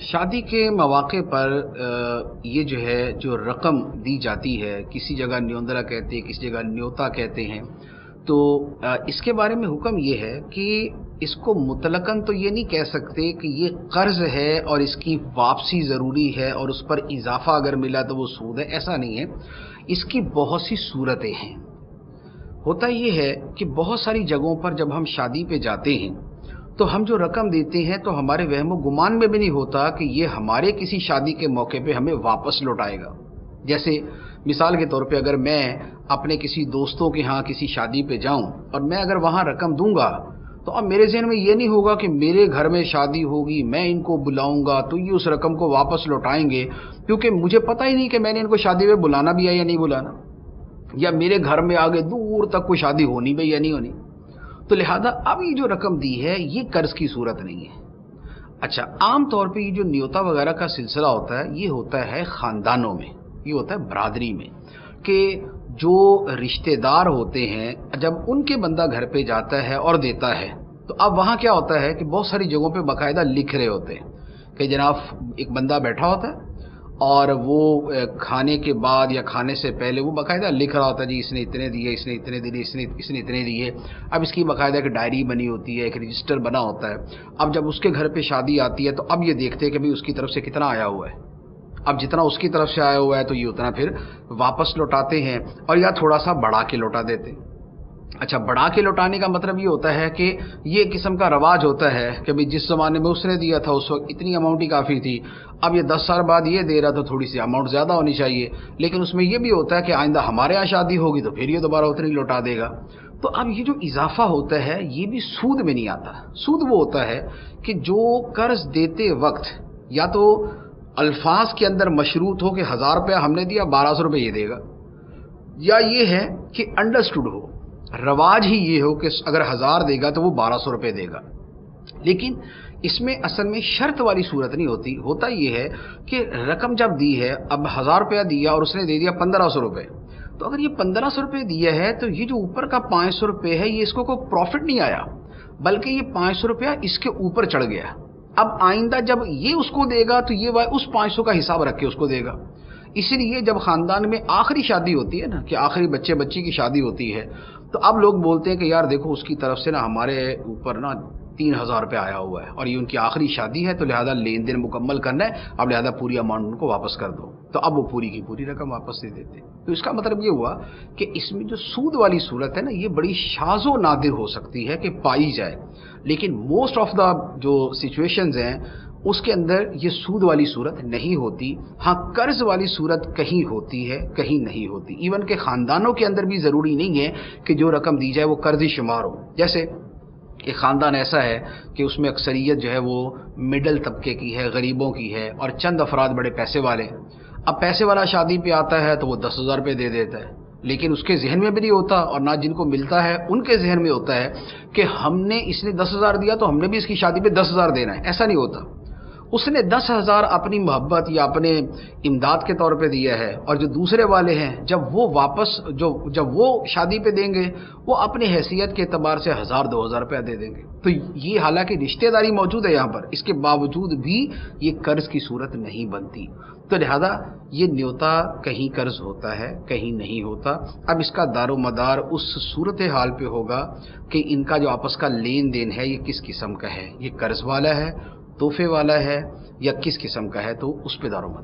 शादी के मौके पर ये जो है जो रकम दी जाती है, किसी जगह न्योंदरा कहते हैं, किसी जगह न्योता कहते हैं। तो इसके बारे में हुक्म ये है कि इसको मुतलकन तो ये नहीं कह सकते कि ये कर्ज है और इसकी वापसी ज़रूरी है और उस पर इजाफा अगर मिला तो वो सूद है, ऐसा नहीं है। इसकी बहुत सी सूरतें हैं। होता ये है कि बहुत सारी जगहों पर जब हम शादी पे जाते हैं तो हम जो रकम देते हैं तो हमारे वहमो गुमान में भी नहीं होता कि ये हमारे किसी शादी के मौके पे हमें वापस लौटाएगा। जैसे मिसाल के तौर पे अगर मैं अपने किसी दोस्तों के यहाँ किसी शादी पे जाऊं और मैं अगर वहाँ रकम दूंगा तो अब मेरे ज़हन में ये नहीं होगा कि मेरे घर में शादी होगी, मैं इनको बुलाऊंगा तो ये उस रकम को वापस लौटाएंगे, क्योंकि मुझे पता ही नहीं कि मैंने इनको शादी में बुलाना भी है या नहीं बुलाना, या मेरे घर में आगे दूर तक कोई शादी होनी भी या नहीं होनी। तो लिहाजा अब ये जो रकम दी है ये कर्ज की सूरत नहीं है। अच्छा, आम तौर पे ये जो न्योता वगैरह का सिलसिला होता है ये होता है ख़ानदानों में, ये होता है बरादरी में, कि जो रिश्तेदार होते हैं जब उनके बंदा घर पे जाता है और देता है तो अब वहाँ क्या होता है कि बहुत सारी जगहों पे बाकायदा लिख रहे होते हैं कि जनाब एक बंदा बैठा होता है और वो खाने के बाद या खाने से पहले वो बाकायदा लिख रहा होता है, जी इसने इतने दिए, इसने इतने दिए, इसने इतने दिए। अब इसकी बाकायदा एक डायरी बनी होती है, एक रजिस्टर बना होता है। अब जब उसके घर पे शादी आती है तो अब ये देखते हैं कि भाई उसकी तरफ से कितना आया हुआ है। अब जितना उसकी तरफ से आया हुआ है तो ये उतना फिर वापस लौटाते हैं और या थोड़ा सा बढ़ा के लौटा देते हैं। अच्छा, बढ़ा के लौटाने का मतलब ये होता है कि ये किस्म का रवाज होता है कि भाई जिस ज़माने में उसने दिया था उस वक्त इतनी अमाउंट ही काफ़ी थी, अब ये 10 साल बाद ये दे रहा तो थोड़ी सी अमाउंट ज़्यादा होनी चाहिए। लेकिन उसमें ये भी होता है कि आइंदा हमारे यहाँ शादी होगी तो फिर ये दोबारा उतनी लौटा देगा। तो अब ये जो इजाफा होता है ये भी सूद में नहीं आता। सूद वो होता है कि जो कर्ज देते वक्त या तो अल्फाज के अंदर मशरूत हो कि 1000 रुपया हमने दिया, 1200 रुपये ये देगा, या ये है कि अंडरस्टूड हो, रवाज ही ये हो कि अगर 1000 देगा तो वो 1200 रुपये देगा। लेकिन इसमें असल में शर्त वाली सूरत नहीं होती। होता ये है कि रकम जब दी है, अब 1000 रुपया दिया और उसने दे दिया 1500 रुपये, तो अगर ये 1500 रुपये दिया है तो ये जो ऊपर का 500 रुपये है ये इसको कोई प्रॉफिट नहीं आया, बल्कि ये 500 रुपया इसके ऊपर चढ़ गया। अब आइंदा जब ये उसको देगा तो ये उस 500 का हिसाब रख के उसको देगा। इसीलिए जब ख़ानदान में आखिरी शादी होती है ना, कि आखिरी बच्चे बच्ची की शादी होती है, तो अब लोग बोलते हैं कि यार देखो उसकी तरफ से ना हमारे ऊपर ना 3000 रुपये आया हुआ है और ये उनकी आखिरी शादी है, तो लिहाजा लेन देन मुकम्मल करना है, अब लिहाजा पूरी अमाउंट उनको वापस कर दो। तो अब वो पूरी की पूरी रकम वापस दे देते हैं। तो इसका मतलब ये हुआ कि इसमें जो सूद वाली सूरत है ना ये बड़ी शाज़ो नादिर हो सकती है कि पाई जाए, लेकिन मोस्ट ऑफ द जो सिचुएशंस हैं उसके अंदर ये सूद वाली सूरत नहीं होती। हाँ, कर्ज वाली सूरत कहीं होती है, कहीं नहीं होती। इवन के ख़ानदानों के अंदर भी ज़रूरी नहीं है कि जो रकम दी जाए वो कर्ज़ी शुमार हो। जैसे एक ख़ानदान ऐसा है कि उसमें अक्सरियत जो है वो मिडल तबके की है, गरीबों की है, और चंद अफराद बड़े पैसे वाले। अब पैसे वाला शादी पे आता है तो वो 10,000 रुपये दे देता है, लेकिन उसके जहन में भी नहीं होता और ना जिनको मिलता है उनके जहन में होता है कि हमने इसने 10,000 दिया तो हमने भी इसकी शादी पे 10,000 देना है। ऐसा नहीं होता। उसने 10,000 अपनी मोहब्बत या अपने इमदाद के तौर पे दिया है, और जो दूसरे वाले हैं जब वो वापस जब वो शादी पे देंगे वो अपनी हैसियत के एतबार से 1000-2000 रुपया दे देंगे। तो ये हालांकि रिश्तेदारी मौजूद है यहाँ पर, इसके बावजूद भी ये कर्ज की सूरत नहीं बनती। तो लिहाजा ये न्योता कहीं कर्ज होता है, कहीं नहीं होता। अब इसका दारो मदार उस सूरत हाल पे होगा कि इनका जो आपस का लेन देन है ये किस किस्म का है, ये कर्ज वाला है, तोहफे वाला है, या किस किस्म का है, तो उस पे दारो मदार